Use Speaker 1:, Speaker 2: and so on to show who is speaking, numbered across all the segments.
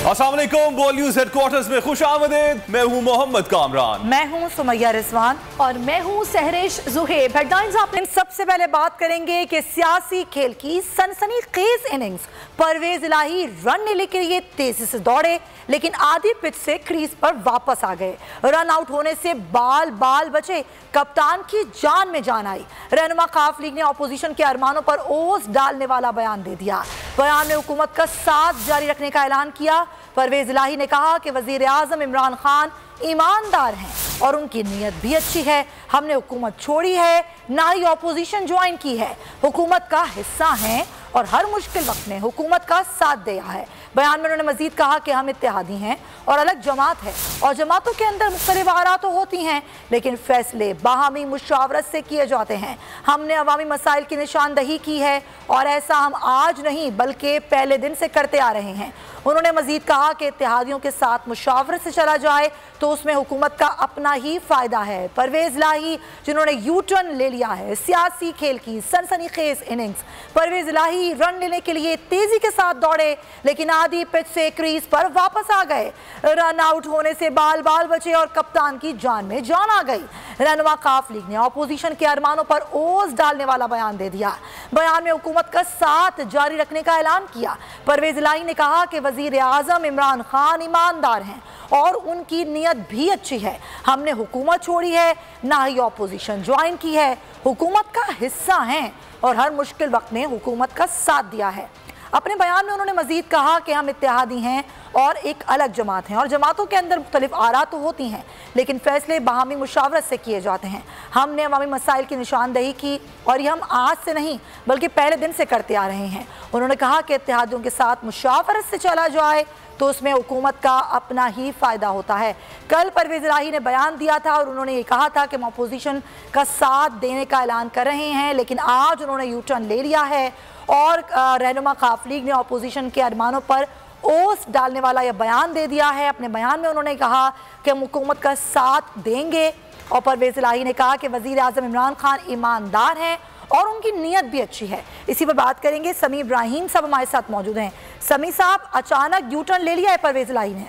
Speaker 1: अस्सलाम वालेकुम, बोल न्यूज़ हेडक्वार्टर्स में खुश आमदीद। मैं हूँ मोहम्मद कामरान।
Speaker 2: मैं हूँ सुमैया रिजवान और मैं हूँ सहरिश जुहेब। हेडलाइंस आप सबसे पहले बात करेंगे कि सियासी खेल की सनसनीखेज इनिंग्स। परवेज इलाही रन लेने के लिए तेजी से दौड़े लेकिन आधी पिच से क्रीज पर वापस आ गए। रन आउट होने से बाल बाल बचे, कप्तान की जान में जान आई। रहनुमा काफ लीग ने अपोजिशन के अरमानों पर ओस डालने वाला बयान दे दिया। बयान में हुकूमत का साथ जारी रखने का ऐलान किया। परवेज इलाही ने कहा कि वजीर आजम इमरान खान ईमानदार हैं और उनकी नीयत भी अच्छी है। हमने हुकूमत छोड़ी है, ना ही अपोजिशन ज्वाइन की है। हुकूमत का हिस्सा हैं और हर मुश्किल वक्त में हुकूमत का साथ दिया है। बयान में उन्होंने मजीद कहा कि हम इत्तेहादी हैं और अलग जमात है और जमातों के अंदर मुख्तलिफ आरा तो होती हैं लेकिन फैसले बाहमी मुशावरत से किए जाते हैं। हमने अवामी मसाइल की निशानदही की है और ऐसा हम आज नहीं बल्कि पहले दिन से करते आ रहे हैं। उन्होंने मजीद कहा कि इत्तेहादियों के साथ मुशावरत से चला जाए तो उसमें हुकूमत का अपना ही फायदा है। परवेज इलाही जिन्होंने यू टर्न ले लिया है सियासी खेल की सनसनीखेज इनिंग्स। परवेज इलाही रन लेने के लिए तेजी के साथ दौड़े लेकिन आधी पिच से क्रीज पर वापस आ गए। रन आउट होने से बाल बाल बचे और कप्तान की जान में जान आ गई। रहनुमा काफ लीग ने अपोजिशन के अरमानों पर ओस डालने वाला बयान दे दिया। बयान में हुकूमत का साथ जारी रखने का ऐलान किया। परवेज इलाही ने कहा कि वजीर आजम इमरान खान ईमानदार हैं और उनकी नीयत भी अच्छी है। हमने हुकूमत छोड़ी है, ना ही अपोजिशन ज्वाइन की है। हुकूमत का हिस्सा हैं और हर मुश्किल वक्त में हुकूमत का साथ दिया है। अपने बयान में उन्होंने मजीद कहा कि हम इत्तेहादी हैं और एक अलग जमात हैं और जमातों के अंदर मुख्तलिफ आरा तो होती हैं लेकिन फैसले बाहमी मुशावरत से किए जाते हैं। हमने अवामी मसाइल की निशानदही की और ये हम आज से नहीं बल्कि पहले दिन से करते आ रहे हैं। उन्होंने कहा कि इत्तेहादियों के साथ मुशावरत से चला जाए तो उसमें हुकूमत का अपना ही फ़ायदा होता है। कल परवेज इलाही ने बयान दिया था और उन्होंने ये कहा था कि हम अपोजिशन का साथ देने का ऐलान कर रहे हैं लेकिन आज उन्होंने यू टर्न ले लिया है और रहनुमा काफ लीग ने अपोजिशन के अरमानों पर ओस डालने वाला यह बयान दे दिया है। अपने बयान में उन्होंने कहा कि हम हुकूमत का साथ देंगे और परवेज इलाही ने कहा कि वजीर आजम इमरान खान ईमानदार हैं और उनकी नीयत भी अच्छी है। इसी पर बात करेंगे। समी इब्राहिम साहब हमारे साथ मौजूद हैं। समी साहब, अचानक यू टर्न ले लिया है परवेज इलाही ने?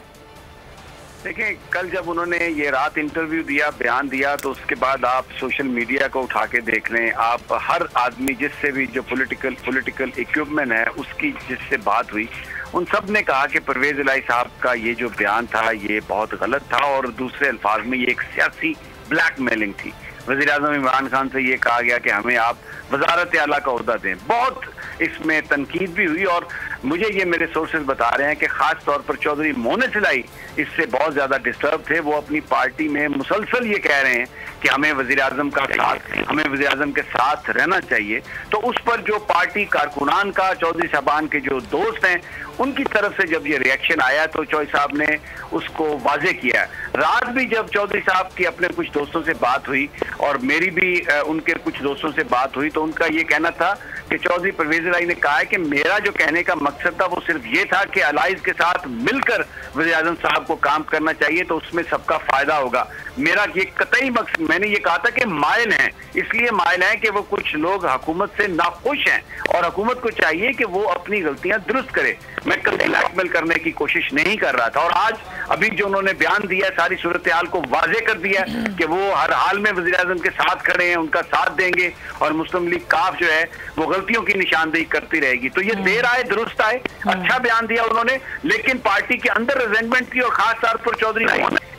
Speaker 3: देखिए, कल जब उन्होंने ये रात इंटरव्यू दिया, बयान दिया, तो उसके बाद आप सोशल मीडिया को उठा के देख लें, आप हर आदमी जिससे भी जो पॉलिटिकल इक्विपमेंट है उसकी जिससे बात हुई उन सब ने कहा कि परवेज इलाही साहब का ये जो बयान था ये बहुत गलत था और दूसरे अल्फाज में ये एक सियासी ब्लैकमेलिंग थी। वज़ीर आज़म इमरान खान से ये कहा गया कि हमें आप वज़ारत आला का ओहदा दें। बहुत इसमें तनकीद भी हुई और मुझे ये मेरे सोर्सेज बता रहे हैं कि ख़ास तौर पर चौधरी मोहन इलाही इससे बहुत ज़्यादा डिस्टर्ब थे। वो अपनी पार्टी में मुसलसल ये कह रहे हैं कि हमें वज़ीर आज़म का साथ, हमें वज़ीर आज़म के साथ रहना चाहिए। तो उस पर जो पार्टी कारकुनान का, चौधरी साहबान के जो दोस्त हैं उनकी तरफ से जब ये रिएक्शन आया तो चौधरी साहब ने उसको वाजे किया। रात भी जब चौधरी साहब की अपने कुछ दोस्तों से बात हुई और मेरी भी उनके कुछ दोस्तों से बात हुई तो उनका ये कहना था कि चौधरी परवेज इलाही ने कहा है कि मेरा जो कहने का मकसद था वो सिर्फ ये था कि अलाइज के साथ मिलकर वज़ीर आज़म साहब को काम करना चाहिए तो उसमें सबका फायदा होगा। मेरा ये कतई मकसद, मैंने ये कहा था कि माइल हैं, इसलिए माइल हैं कि वो कुछ लोग हुकूमत से नाखुश हैं और हुकूमत को चाहिए कि वो अपनी गलतियां दुरुस्त करे। मैं कभी ब्लैकमेल करने की कोशिश नहीं कर रहा था और आज अभी जो उन्होंने बयान दिया सारी सूरत हाल को वाजे कर दिया कि वो हर हाल में वज़ीर आज़म के साथ खड़े हैं, उनका साथ देंगे और मुस्लिम लीग काफ जो है वो गलतियों की निशानदेही करती रहेगी। तो ये देर आए दुरुस्त आए, अच्छा बयान दिया उन्होंने, लेकिन पार्टी के अंदर रिजेंटमेंट थी और खास तौर पर चौधरी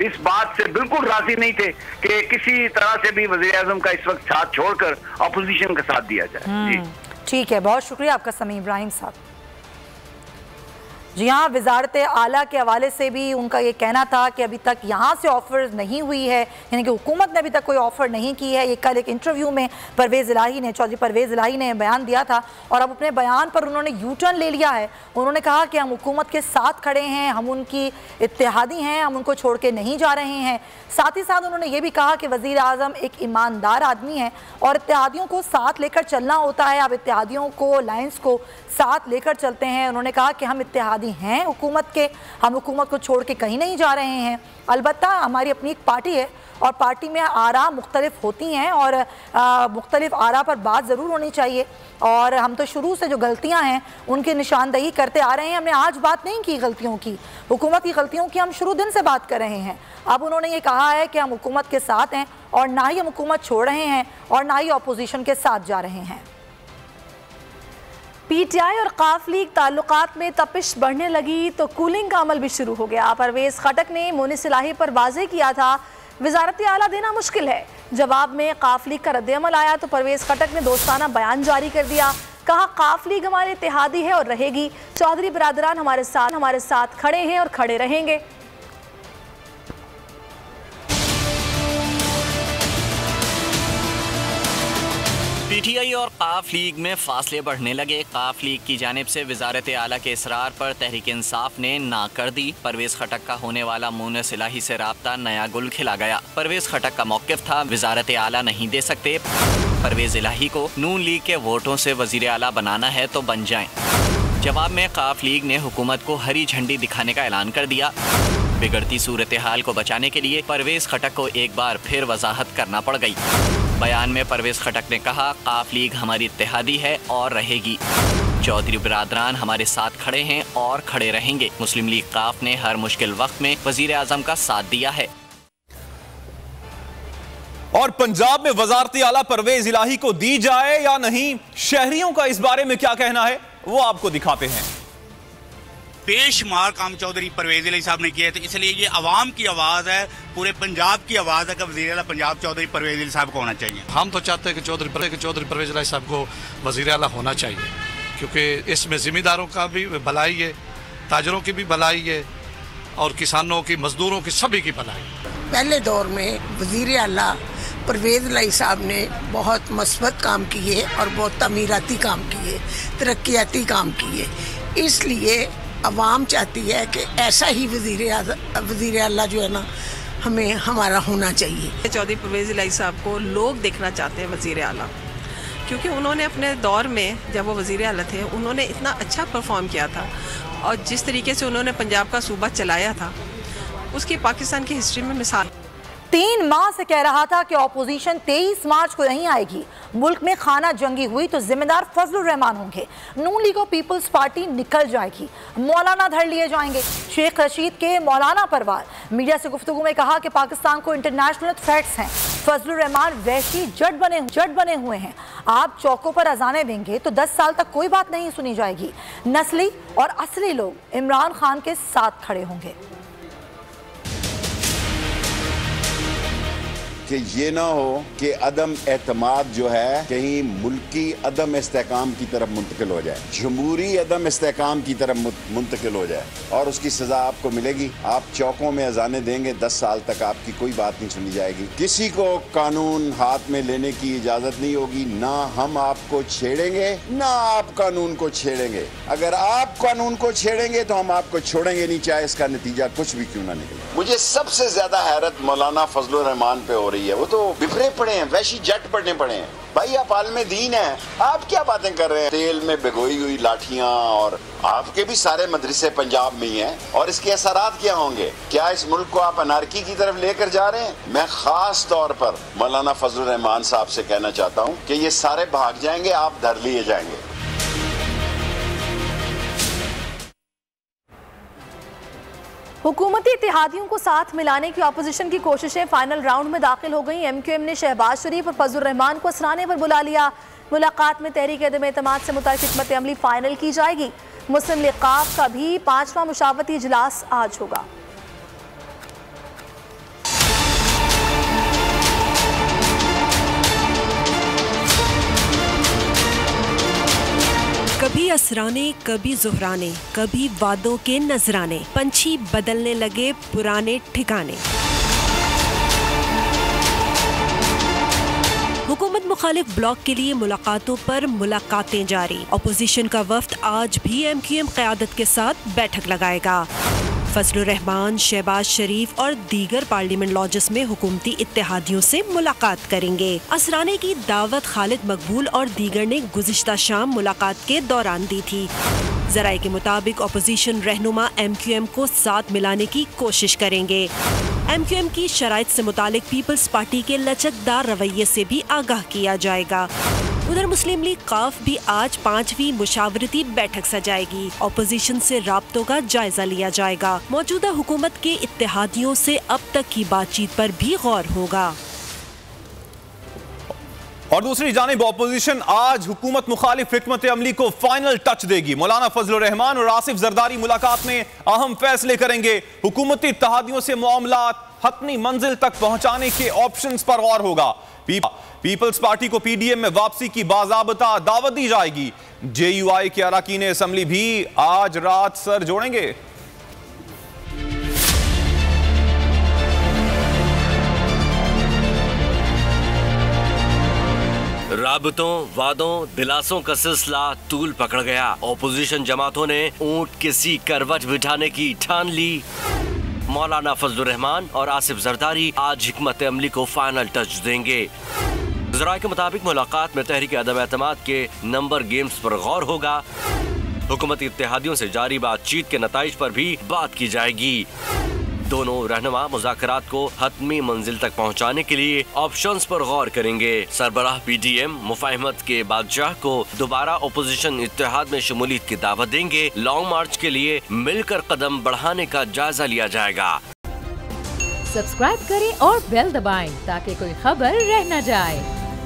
Speaker 3: इस बात से बिल्कुल राजी नहीं थे कि किसी तरह से भी वज़ीर आज़म का इस वक्त साथ छोड़कर अपोजिशन का साथ दिया जाए। जी
Speaker 2: ठीक है, बहुत शुक्रिया आपका समी इब्राहिम साहब। जी हाँ, वजारत आला के हवाले से भी उनका ये कहना था कि अभी तक यहाँ से ऑफर नहीं हुई है, यानी कि हुकूमत ने अभी तक कोई ऑफ़र नहीं की है। ये कल एक इंटरव्यू में परवेज इलाही ने, चौधरी परवेज इलाही ने बयान दिया था और अब अपने बयान पर उन्होंने यू टर्न ले लिया है। उन्होंने कहा कि हम हुकूमत के साथ खड़े हैं, हम उनकी इत्तेहादी हैं, हम उनको छोड़ के नहीं जा रहे हैं। साथ ही साथ उन्होंने ये भी कहा कि वज़ीर आज़म एक ईमानदार आदमी है और इत्तेहादियों को साथ लेकर चलना होता है। अब इत्तेहादियों को, लाइन्स को साथ लेकर चलते हैं। उन्होंने कहा कि हम इत्तेहादी साथी हैं हुकूमत के, हम हुकूमत को छोड़ के कहीं नहीं जा रहे हैं। अलबत्ता हमारी अपनी एक पार्टी है और पार्टी में आरा मुख्तलिफ होती हैं और मुख्तलिफ आरा पर बात ज़रूर होनी चाहिए। और हम तो शुरू से जो गलतियां हैं उनकी निशानदही करते आ रहे हैं। हमने आज बात नहीं की गलतियों की, हुकूमत की गलतियों की हम शुरू दिन से बात कर रहे हैं। अब उन्होंने ये कहा है कि हम हुकूमत के साथ हैं और ना ही हम हुकूमत छोड़ रहे हैं और ना ही अपोजिशन के साथ जा रहे हैं।
Speaker 4: पीटीआई और काफ लीग ताल्लुकात में तपिश बढ़ने लगी तो कूलिंग का अमल भी शुरू हो गया। परवेज़ खटक ने मोनिस इलाही पर वाज़ेह किया था वज़ारत आला देना मुश्किल है। जवाब में काफ लीग का रद्द-ए-अमल आया तो परवेज़ खटक ने दोस्ताना बयान जारी कर दिया। कहा काफ लीग हमारे इत्तेहादी है और रहेगी। चौधरी बरादरान हमारे साथ खड़े हैं और खड़े रहेंगे।
Speaker 5: पीटीआई और काफ लीग में फासले बढ़ने लगे। काफ लीग की जानिब से वज़ारत आला के इसरार पर तहरीक इंसाफ ने ना कर दी। परवेज़ खटक का होने वाला मोनिस इलाही से राब्ता नया गुल खिला गया। परवेज़ खटक का मौक़िफ़ था वज़ारत आला नहीं दे सकते, परवेज़ इलाही को नून लीग के वोटों से वज़ीर आला बनाना है तो बन जाएं। जवाब में काफ लीग ने हुकूमत को हरी झंडी दिखाने का ऐलान कर दिया। बिगड़ती सूरत हाल को बचाने के लिए परवेज़ खटक को एक बार फिर वजाहत करना पड़ गई। बयान में परवेज़ खटक ने कहा काफ लीग हमारी इत्तेहादी है और रहेगी। चौधरी बरादरान हमारे साथ खड़े हैं और खड़े रहेंगे। मुस्लिम लीग काफ ने हर मुश्किल वक्त में वज़ीर आज़म का साथ दिया है।
Speaker 1: और पंजाब में वज़ारत आला परवेज़ इलाही को दी जाए या नहीं, शहरियों का इस बारे में क्या कहना है वो आपको दिखाते हैं।
Speaker 6: बेशुमार काम चौधरी परवेज़ इलाही साहब ने किया है, तो इसलिए ये आवाम की आवाज़ है, पूरे पंजाब की आवाज़ है कि वज़ीर आला पंजाब चौधरी परवेज़ इलाही साहब को होना चाहिए।
Speaker 7: हम तो चाहते हैं कि चौधरी परवेज़ इलाही साहब को वज़ीर आला होना चाहिए, क्योंकि इसमें ज़िम्मेदारों का भी भलाई है, ताजरों की भी भलाई है और किसानों की, मजदूरों की, सभी की भलाई।
Speaker 8: पहले दौर में वज़ीर आला परवेज़ इलाही साहब ने बहुत मस्बत काम किए और बहुत तमीराती काम किए, तरक्याती काम किए। इसलिए अवाम चाहती है कि ऐसा ही वज़ीर आला जो है ना हमें हमारा होना चाहिए।
Speaker 9: चौधरी परवेज़ इलाही साहब को लोग देखना चाहते हैं वज़ीर आला, क्योंकि उन्होंने अपने दौर में जब वो वज़ीर आला थे उन्होंने इतना अच्छा परफॉर्म किया था और जिस तरीके से उन्होंने पंजाब का सूबा चलाया था उसकी पाकिस्तान की हिस्ट्री में मिसाल।
Speaker 2: 3 माह से कह रहा था कि ऑपोजिशन 23 मार्च को नहीं आएगी। मुल्क में खाना जंगी हुई तो जिम्मेदार फजलुर रहमान होंगे। नून लीग और पीपल्स पार्टी निकल जाएगी। मौलाना धर लिए जाएंगे। शेख रशीद के मौलाना परवार मीडिया से गुफ्तगू में कहा कि पाकिस्तान को इंटरनेशनल थ्रेट्स हैं। फजलुर रहमान वैसी जट बने हुए हैं। आप चौकों पर अजाने देंगे तो 10 साल तक कोई बात नहीं सुनी जाएगी। नस्ली और असली लोग इमरान खान के साथ खड़े होंगे।
Speaker 10: कि ये ना हो कि अदम एतमाद जो है कहीं मुल्की अदम इस्तेकाम की तरफ मुंतकिल हो जाए, जमहूरी अदम इस्तेकाम की तरफ मुंतकिल हो जाए और उसकी सजा आपको मिलेगी। आप चौकों में अजाने देंगे, 10 साल तक आपकी कोई बात नहीं सुनी जाएगी। किसी को कानून हाथ में लेने की इजाजत नहीं होगी। ना हम आपको छेड़ेंगे ना आप कानून को छेड़ेंगे। अगर आप कानून को छेड़ेंगे तो हम आपको छोड़ेंगे नहीं, चाहे इसका नतीजा कुछ भी क्यों ना निकले। मुझे सबसे ज्यादा हैरत मौलाना फजलुर रहमान पे हो रही है। वो तो बिफरे पड़े हैं, वैसी जट पड़ने पड़े हैं। भाई आप आलमे दीन हैं, आप क्या बातें कर रहे हैं। तेल में भिगोई हुई लाठियां, और आपके भी सारे मदरसे पंजाब में ही हैं और इसके असरात क्या होंगे। क्या इस मुल्क को आप अनारकी की तरफ लेकर जा रहे हैं। मैं खास तौर पर मौलाना फजलुर रहमान साहब से कहना चाहता हूँ कि ये सारे भाग जाएंगे, आप धर लिए जाएंगे।
Speaker 4: हुकूमती इत्तेहादियों को साथ मिलाने की अपोजिशन की कोशिशें फाइनल राउंड में दाखिल हो गई। MQM ने शहबाज शरीफ और फजलुर रहमान को असराने पर बुला लिया। मुलाकात में तहरीक अदम-ए-एतमाद से मुताल्लिक़ हिकमत अमली फाइनल की जाएगी। मुस्लिम लीग काफ का भी 5वां मुशावरती इजलास आज होगा।
Speaker 11: कभी असराने, कभी ज़ुहराने, कभी वादों के नजराने, पंछी बदलने लगे पुराने ठिकाने। हुकूमत मुखालिफ ब्लॉक के लिए मुलाकातों पर मुलाकातें जारी। अपोजिशन का वफ्द आज भी MQM क़यादत के साथ बैठक लगाएगा। फजलुर रहमान, शहबाज शरीफ और दीगर पार्लियामेंट लॉजेस में हुकूमती इत्तेहादियों से मुलाकात करेंगे। असराने की दावत खालिद मकबूल और दीगर ने गुज़िश्ता शाम मुलाकात के दौरान दी थी। जराये के मुताबिक अपोजिशन रहनुमा MQM को साथ मिलाने की कोशिश करेंगे। MQM की शराइत से मुतालिक पीपल्स पार्टी के लचकदार रवैये से भी आगाह किया जाएगा। उधर मुस्लिम लीग काफ भी आज 5वीं मुशावरती बैठक सजाएगी। अपोजिशन से राब्तों का जायजा लिया जाएगा। मौजूदा हुकूमत के इत्तेहादियों से अब तक की बातचीत पर भी गौर होगा।
Speaker 1: और दूसरी जानिब अपोजिशन आज हुकूमत मुखालिफ हिकमत अमली को फाइनल टच देगी। मौलाना फजलुर रहमान और आसिफ जरदारी मुलाकात में अहम फैसले करेंगे। हुकूमती इत्तेहादियों से मामलात हतमी मंजिल तक पहुंचाने के ऑप्शंस पर गौर होगा। पीपल्स पार्टी को PDM में वापसी की बाज़ाबता दावत दी जाएगी। JUI के अरकान असम्बली भी आज रात सर जोड़ेंगे।
Speaker 12: राबतों, वादों, दिलासों का सिलसिला तूल पकड़ गया। ओपोजिशन जमातों ने ऊंट की सी करवट बिठाने की ठान ली। मौलाना फजलुर रहमान और आसिफ जरदारी आज हिकमत अमली को फाइनल टच देंगे। ज़राए के मुताबिक मुलाकात में तहरीक अदम एतमाद के नंबर गेम्स पर गौर होगा। हुकूमती इत्तेहादियों से जारी बातचीत के नताइज पर भी बात की जाएगी। दोनों रहनुमा मुज़ाकरात को हतमी मंजिल तक पहुंचाने के लिए ऑप्शंस पर गौर करेंगे। सरबराह PDM मुफाहिमत के बादशाह को दोबारा ओपोजिशन इत्तेहाद में शमूलियत की दावत देंगे। लॉन्ग मार्च के लिए मिलकर कदम बढ़ाने का जायजा लिया जाएगा।
Speaker 13: सब्सक्राइब करें और बेल दबाएं ताकि कोई खबर रह न जाए।